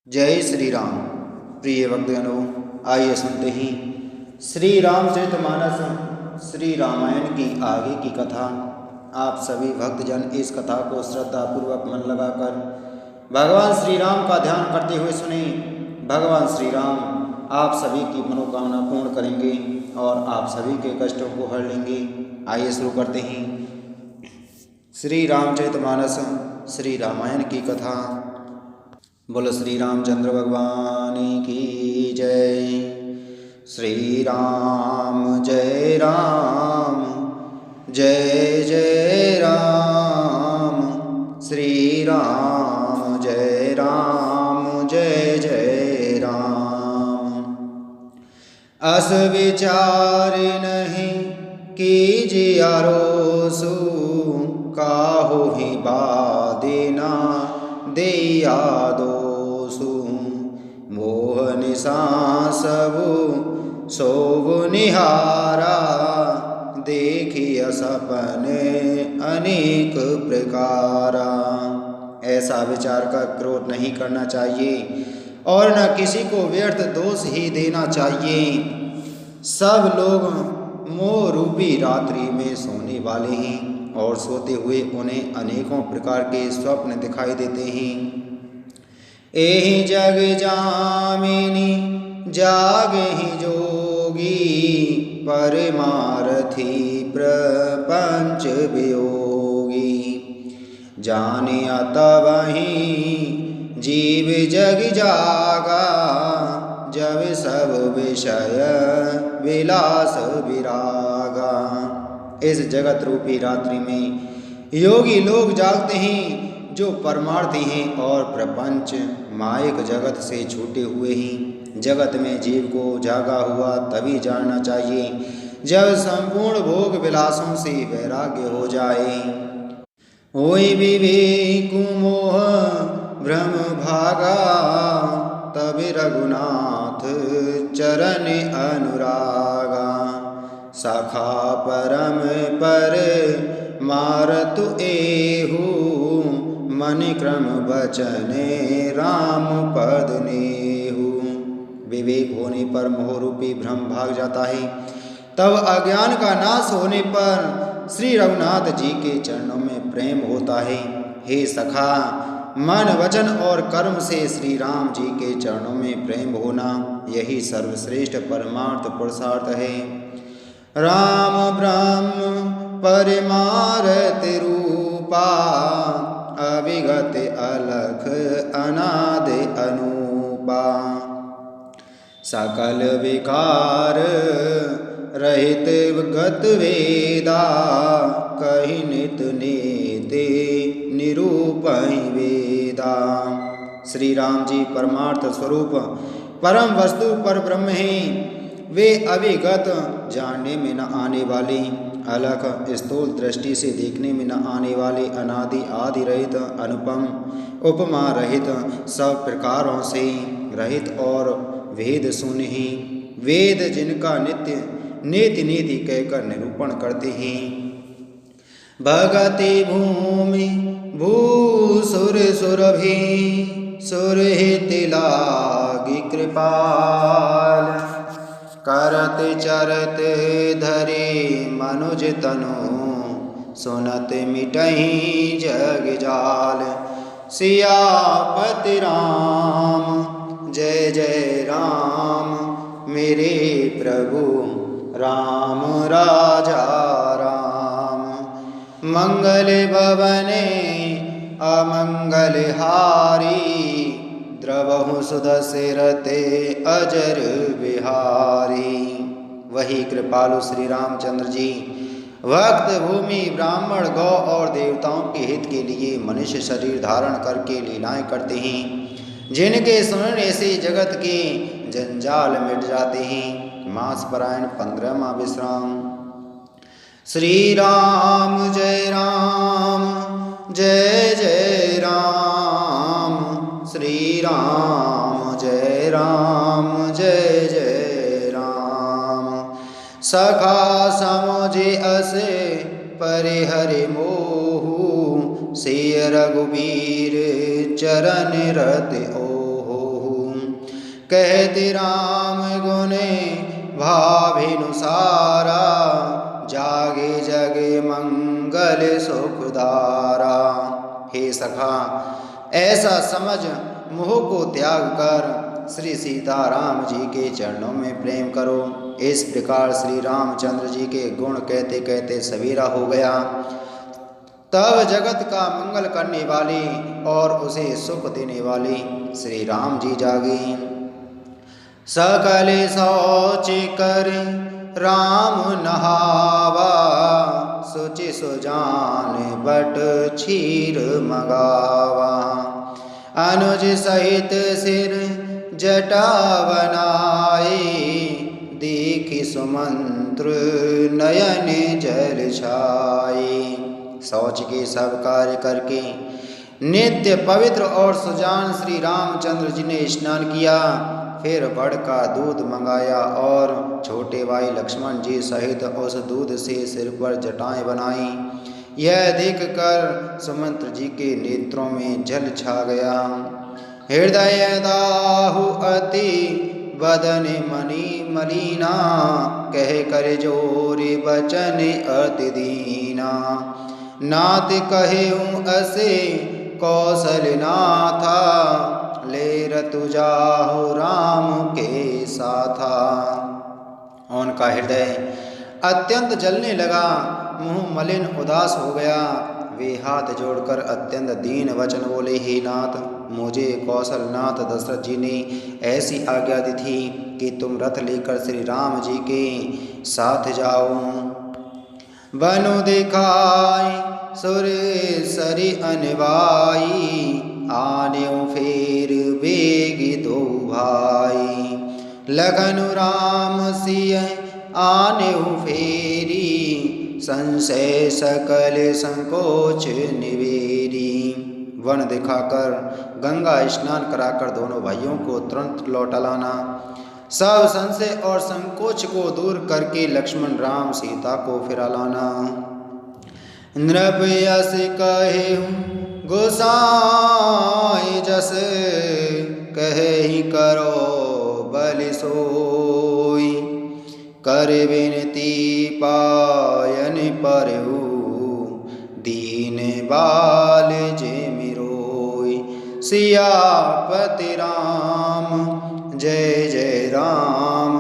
जय श्री राम। प्रिय भक्तजनों, आइए सुनते ही श्री रामचरितमानस श्री रामायण की आगे की कथा। आप सभी भक्तजन इस कथा को श्रद्धापूर्वक मन लगाकर भगवान श्री राम का ध्यान करते हुए सुने। भगवान श्री राम आप सभी की मनोकामना पूर्ण करेंगे और आप सभी के कष्टों को हर लेंगे। आइए शुरू करते हैं श्री रामचरितमानस श्री रामायण की कथा। बोलो श्री रामचंद्र भगवान की जय। श्री राम जय राम, जय जय राम। श्री राम जय राम, जय जय राम। अस विचार नहीं कीजिए रोसु, काहू ही बादेना देया दोसु। मोह निशा सबु सोव निहारा, देखिय सपने अनेक प्रकारा। ऐसा विचार कर क्रोध नहीं करना चाहिए और न किसी को व्यर्थ दोष ही देना चाहिए। सब लोग मोह रूपी रात्रि में सोने वाले हैं और सोते हुए उन्हें अनेकों प्रकार के स्वप्न दिखाई देते हैं। एहि जग जामिनी जागहि जोगी, परमारथी प्रपंच वियोगी। जानिया तबहि जीव जग जागा, जब सब विषय विलास विरागा। इस जगत रूपी रात्रि में योगी लोग जागते हैं जो परमार्थी हैं और प्रपंच मायिक जगत से छूटे हुए हैं। जगत में जीव को जागा हुआ तभी जानना चाहिए जब संपूर्ण भोग विलासों से वैराग्य हो जाए। होई विवेक मोह भ्रम भागा, तभी रघुनाथ चरण अनुरागा। सखा परम पर मारतु एहू, मन क्रम बचने राम पद नेहू। विवेक होने पर मोह रूपी भ्रम भाग जाता है, तब अज्ञान का नाश होने पर श्री रघुनाथ जी के चरणों में प्रेम होता है। हे सखा, मन वचन और कर्म से श्री राम जी के चरणों में प्रेम होना यही सर्वश्रेष्ठ परमार्थ पुरुषार्थ है। राम ब्रह्म परमारथ रूपा, अविगत अलख अनाद अनूपा। सकल विकार रहित गत वेदा, कहि नित नेते निरूपहि वेदा। श्री राम जी परमार्थ स्वरूप परम वस्तु पर ब्रह्म हैं। वे अविगत जानने में न आने वाले, अलख स्थूल दृष्टि से देखने में न आने वाले, अनादि आदि रहित, अनुपम उपमा रहित, सब प्रकारों से रहित और वेद शून्य ही। वेद जिनका नित्य नीति नीति कहकर निरूपण करते हैं। भगति भूमि भूसुर सुरभि, सुरहित लागी कृपाल। करत चरत धरे मनुज तनु, सुनत मिटहि जग जाल। सियापति राम जय जय राम, मेरे प्रभु राम राजा राम। मंगल भवने अमंगल हारी, द्रवहु सुदशरथे अजर बिहारी। वही कृपालु श्री रामचंद्र जी भक्त भूमि ब्राह्मण गौ और देवताओं के हित के लिए मनुष्य शरीर धारण करके लीलाएं करते हैं, जिनके सुनने से जगत के जंजाल मिट जाते हैं। मास परायण 15वां विश्राम। श्री राम जय राम, जय जय राम। श्री राम जय राम, जय जय राम। सखा समझे असे परिहरि मोहु, सिय रघुबीर चरण रत ओहो। कहते राम गुने भाभिनुसारा, जागे जगे मंगल सुखदारा। हे सखा, ऐसा समझ मोह को त्याग कर श्री सीताराम जी के चरणों में प्रेम करो। इस प्रकार श्री रामचंद्र जी के गुण कहते कहते सवेरा हो गया। तब जगत का मंगल करने वाली और उसे सुख देने वाली श्री राम जी जागे। सकल शौच कर राम नहावा, सुचि सुजान बट क्षीर मगावा। अनुज सहित सिर जटा बनाए, देखि सुमंत्र नयन जल छाए। शौच के सब कार्य करके नित्य पवित्र और सुजान श्री रामचंद्र जी ने स्नान किया। फिर बड़ का दूध मंगाया और छोटे भाई लक्ष्मण जी सहित उस दूध से सिर पर जटाएं बनाई। यह देखकर सुमंत्र जी के नेत्रों में जल छा गया। हृदय दाहु अति बदन मणि मलिना, कह कर जोरे बचन अति दीना। नाथ कहेऊँ असे कौशल नाथा, ले रतु जाहु राम के साथा। उनका हृदय अत्यंत जलने लगा, मुँह मलिन उदास हो गया। वे हाथ जोड़कर अत्यंत दीन वचन बोले, हे नाथ, मुझे कौशलनाथ दशरथ जी ने ऐसी आज्ञा दी थी कि तुम रथ लेकर श्री राम जी के साथ जाओ। बनु दिखाई सुरेसरि अनवाई, आनेऊ फेर बेगी दो भाई। लगनु राम सिय आनेऊ फेरी, संशय सकल संकोच निवेरी। वन दिखाकर गंगा स्नान कराकर दोनों भाइयों को तुरंत लौटा लाना। सब संशय और संकोच को दूर करके लक्ष्मण राम सीता को फिरा लाना। नृप यस कहेऊँ गोसाई जस, कहे ही करो बलि सोई। कर विनती पायन परहु, दीन बाल जे मिरोई। सियापति राम जय जय राम,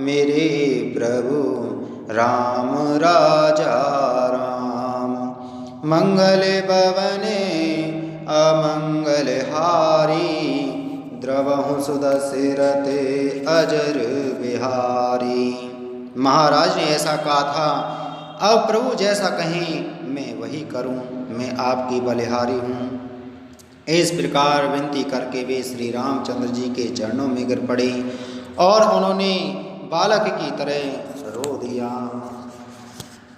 मेरे प्रभु राम राजा राम। मंगल भवने अमंगल हारी, द्रवहु सुदशरथ अजर बिहारी। महाराज ने ऐसा कहा था, अब प्रभु जैसा कहें मैं वही करूं, मैं आपकी बलिहारी हूँ। इस प्रकार विनती करके वे श्री रामचंद्र जी के चरणों में गिर पड़े और उन्होंने बालक की तरह रो दिया।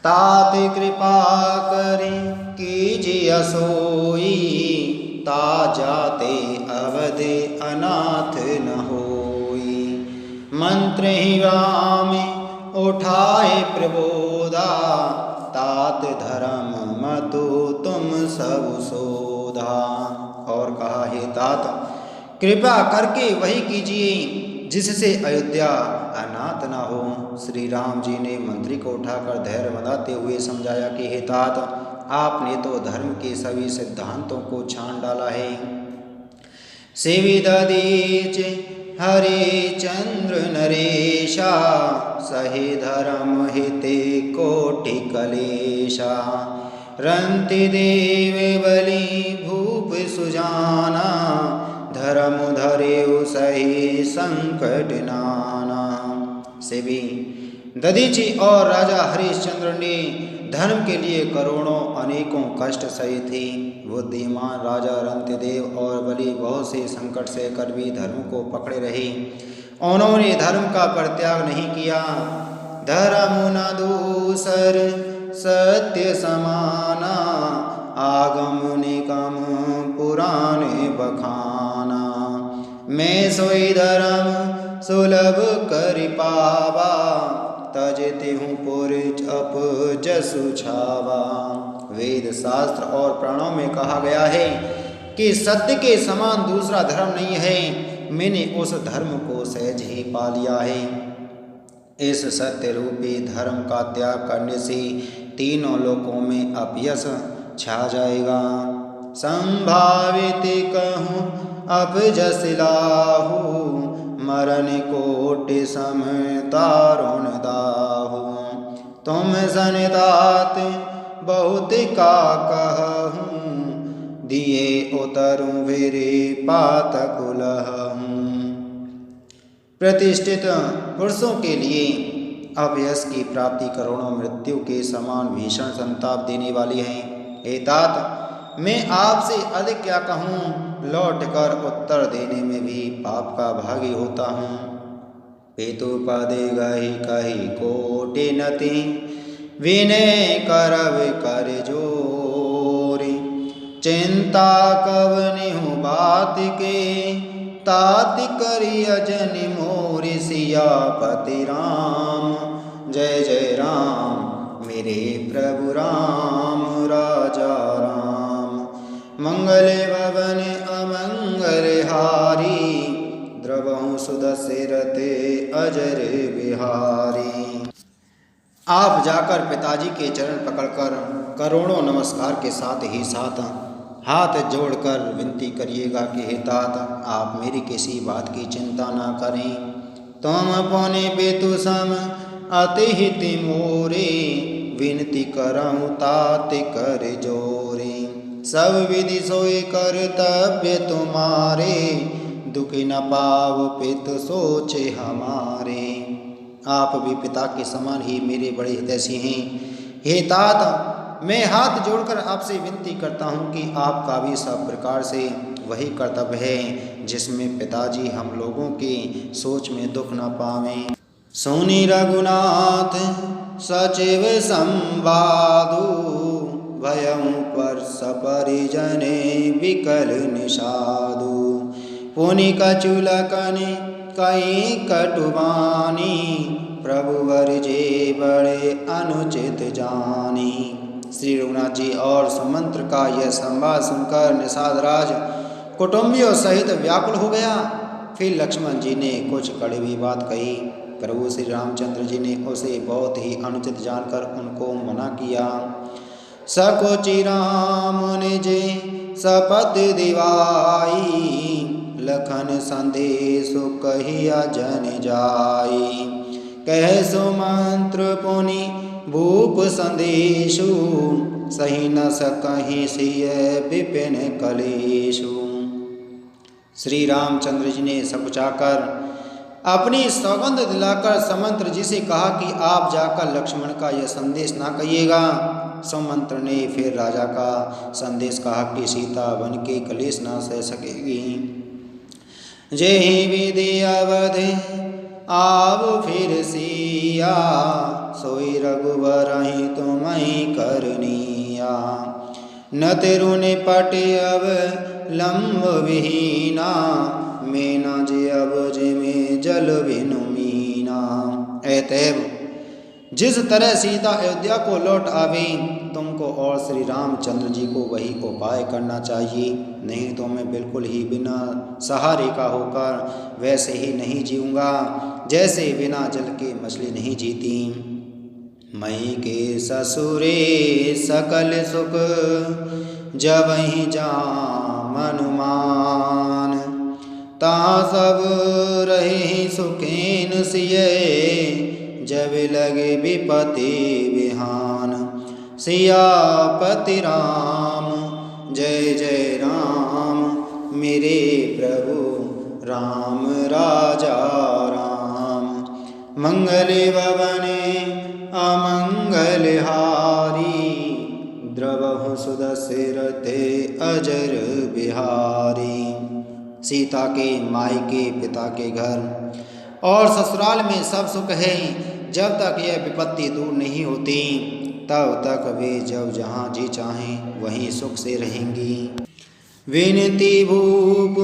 तात कृपा करें कीजिए सोई, ता जाते अवधि अनाथ न होई। मंत्र ही राम उठाए प्रबोधा, तात धर्म मतु तुम सब सोधा। और कहा, हे तात, कृपा करके वही कीजिए जिससे अयोध्या अनाथ ना हो। श्री राम जी ने मंत्री को उठाकर धैर्य बंधाते हुए समझाया कि हे तात, आपने तो धर्म के सभी सिद्धांतों को छान डाला है। सेवी ददीच हरिचंद्र नरेशा, सही धर्म हिते कोटि कलेशा। रंति देव बलि भूप सुजाना, धर्म धरेउ सही संकट नाना। सेवी दधीची और राजा हरिश्चंद्र ने धर्म के लिए करोड़ों अनेकों कष्ट सहे थे। बुद्धिमान राजा रंतिदेव और बलि बहुत से संकट सहकर भी धर्म को पकड़े रहे। उन्होंने धर्म का परित्याग नहीं किया। धर्म न दूसर सत्य समाना, आगम निगम पुराणे बखाना। मैं सोई धर्म सुलभ कर पावा, तजते हूँ पुर अप जसु छावा। वेद शास्त्र और पुराणों में कहा गया है कि सत्य के समान दूसरा धर्म नहीं है। मैंने उस धर्म को सहज ही पा लिया है। इस सत्य रूपी धर्म का त्याग करने से तीनों लोकों में अपयश छा जाएगा। संभावित कहूँ अब जस लाहू, मरण कोटि सम तारुण दाहू। तुम सनितात बहुत का कहूँ, दिए उतरूं वीरे पातकुलहूँ। प्रतिष्ठित पुरुषों के लिए अपयश की प्राप्ति करोड़ों मृत्यु के समान भीषण संताप देने वाली है। हे तात, मैं आपसे अधिक क्या कहूँ, लौट कर उत्तर देने में भी पाप का भागी होता हूँ। पितु पदे गही कही कोटि नति, विनय करव कर जोरी। चिंता कवनिहु बात के, तात करी अजनि मोरि सियापति राम। जय जय राम मेरे प्रभु राम राजा राम। मंगल भवन अमंगल हारी, द्रवहु सुदशरथे अजर बिहारी। आप जाकर पिताजी के चरण पकड़कर करोड़ों नमस्कार के साथ ही साथ हाथ जोड़कर विनती करिएगा कि हे तात, आप मेरी किसी बात की चिंता ना करें। तुम पौने पेतु सम अति हित मोरे, विनती करऊँ तात कर जोरे। सब विधि सोई कर्तव्य तुम्हारे, दुखी न पाव पितु सोचे हमारे। आप भी पिता के समान ही मेरे बड़े हितैषी हैं। हे तात, मैं हाथ जोड़कर आपसे विनती करता हूँ कि आपका भी सब प्रकार से वही कर्तव्य है जिसमें पिताजी हम लोगों के सोच में दुख न पावें। सुनि रघुनाथ सचिव संवादु, भयं पर सपरिजने विकल निषादु। पुनि कचुलकन कई कटुवानी, प्रभुवर जे बड़े अनुचित जानी। श्री रघुनाथ जी और सुमंत्र का यह संवाद सुनकर निषाद राज कुटुंबियों सहित व्याकुल हो गया। फिर लक्ष्मण जी ने कुछ कड़वी बात कही। प्रभु श्री रामचंद्र जी ने उसे बहुत ही अनुचित जानकर उनको मना किया। सकोचि राम निज शपथ दिवाई, लखन संदेश कहिया जन जाई। कह सुमंत्र पुनि भूप संदेशु, सही न सकहि सिय विपिन कलेशु। श्री रामचंद्र जी ने सकुचाकर अपनी सौगंध दिलाकर सुमंत्र जी से कहा कि आप जाकर लक्ष्मण का यह संदेश ना कहिएगा। सुमंत्र ने फिर राजा का संदेश कहा कि सीता वन के कलेश ना सह सकेगी। जेहि विधि अवध आव फिर सिया, सोई रघुवरहि तुम्हि करनिया। न तेरु निपट अब लंब विहीना, मेना जे अब जे में जल बिनु मीना। अतएव जिस तरह सीता अयोध्या को लौट आवे, तुमको और श्री रामचंद्र जी को वही उपाय करना चाहिए, नहीं तो मैं बिल्कुल ही बिना सहारे का होकर वैसे ही नहीं जीऊँगा जैसे बिना जल के मछली नहीं जीती। मई के ससुरे सकल सुख, जबहि जाम अनुमान। ता सब रहे सुखेन सिय, जब लगे विपति विहान। सियापति राम जय जय राम, मेरे प्रभु राम राजा राम। मंगल भवने अमंगल हारी, द्रवहु सुदशरथे अजर बिहारी। सीता के मायके पिता के घर और ससुराल में सब सुख है। जब तक यह विपत्ति दूर नहीं होती तब तक वे जब जहाँ जी चाहें वहीं सुख से रहेंगी। विनती भूप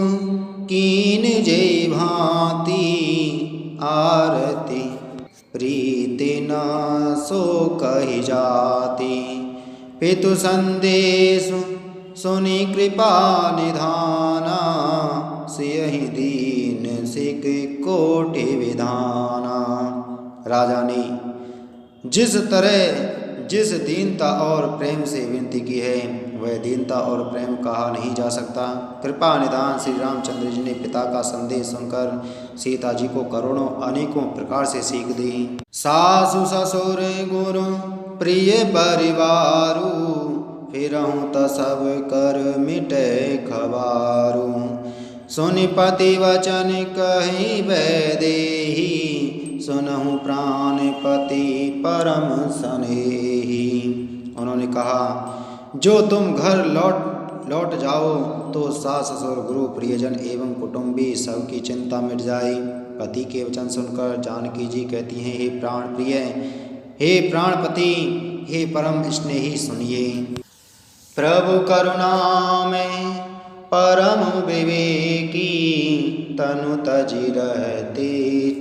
कीन जय भांति, आरती प्रीति न सो कहि जाति। पितु संदेश सुनि कृपा निधाना, सियहि दीन एक कोटि विधाना। राजा ने जिस तरह जिस दीनता और प्रेम से विनती की है वह दीनता और प्रेम कहा नहीं जा सकता। कृपा निदान श्री रामचंद्र जी ने पिता का संदेश सुनकर सीता जी को करोड़ों अनेकों प्रकार से सीख दी। सासु ससुर गुरु प्रिय परिवारु, फिरहूँ त सब कर मिटे खबारू। सुनि पति वचन कहि वैदेही, सुनहु प्राणपति परम स्नेही। उन्होंने कहा जो तुम घर लौट जाओ तो सास ससुर गुरु प्रियजन एवं कुटुंबी सबकी चिंता मिट जाए। पति के वचन सुनकर जानकी जी कहती हैं हे प्राण प्रिय, हे प्राणपति, हे परम स्नेही सुनिए। प्रभु करुणा में परम विवेकी, तनु तजि रहते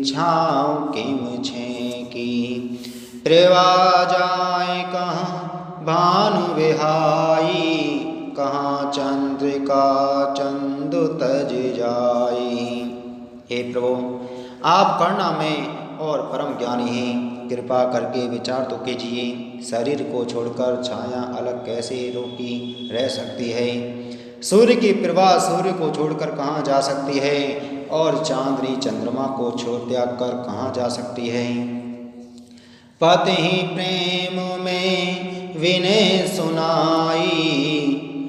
छाँव किम छेकी। प्रेवा जाए कहाँ भानु विहाई, कहाँ चंद्रिका चंदु तज जाई। हे प्रभु आप करुणामय और परम ज्ञानी हैं, कृपा करके विचार तो कीजिए। शरीर को छोड़कर छाया अलग कैसे रोकी रह सकती है। सूर्य की प्रभा सूर्य को छोड़कर कहाँ जा सकती है और चांदनी चंद्रमा को छोड़ त्याग कर कहाँ जा सकती है। पति ही प्रेम में विनय सुनाई,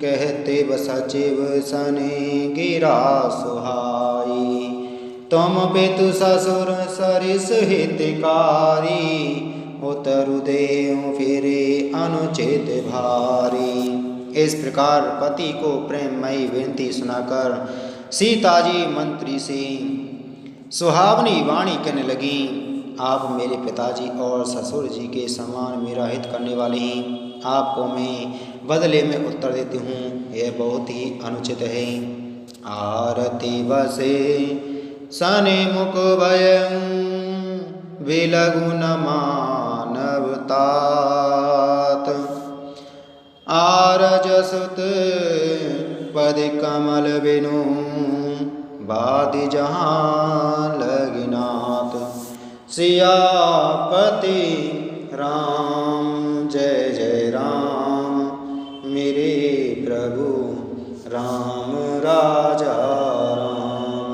कहते बसचिव सने गिरा सुहाई। तुम पितु ससुर सरिस हितकारी, उतरु देव फिरे अनुचित भारी। इस प्रकार पति को प्रेममयी विनती सुनाकर सीता जी मंत्री से सुहावनी वाणी कहने लगी। आप मेरे पिताजी और ससुर जी के समान मेरा हित करने वाले हैं। आपको मैं बदले में उत्तर देती हूँ, यह बहुत ही अनुचित है। आरती बसे सने मुख भयं, विलगु न मानव तात। आरजसुत पद कमल बिनु, बादि जहाँ लगिनाथ। सियापति राम जय जय राम, मेरे प्रभु राम राजा राम।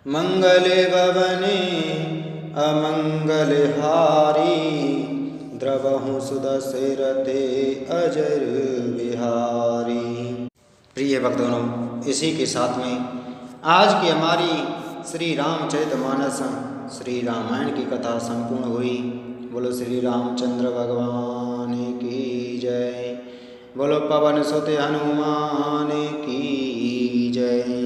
मंगल भवने अमंगल हारी, द्रवहु सुदशरथे अजर बिहारी। प्रिय भक्तों, इसी के साथ में आज की हमारी श्री रामचरितमानस श्री रामायण की कथा संपूर्ण हुई। बोलो श्री रामचंद्र भगवान की जय। बोलो पवन सुत हनुमान की जय।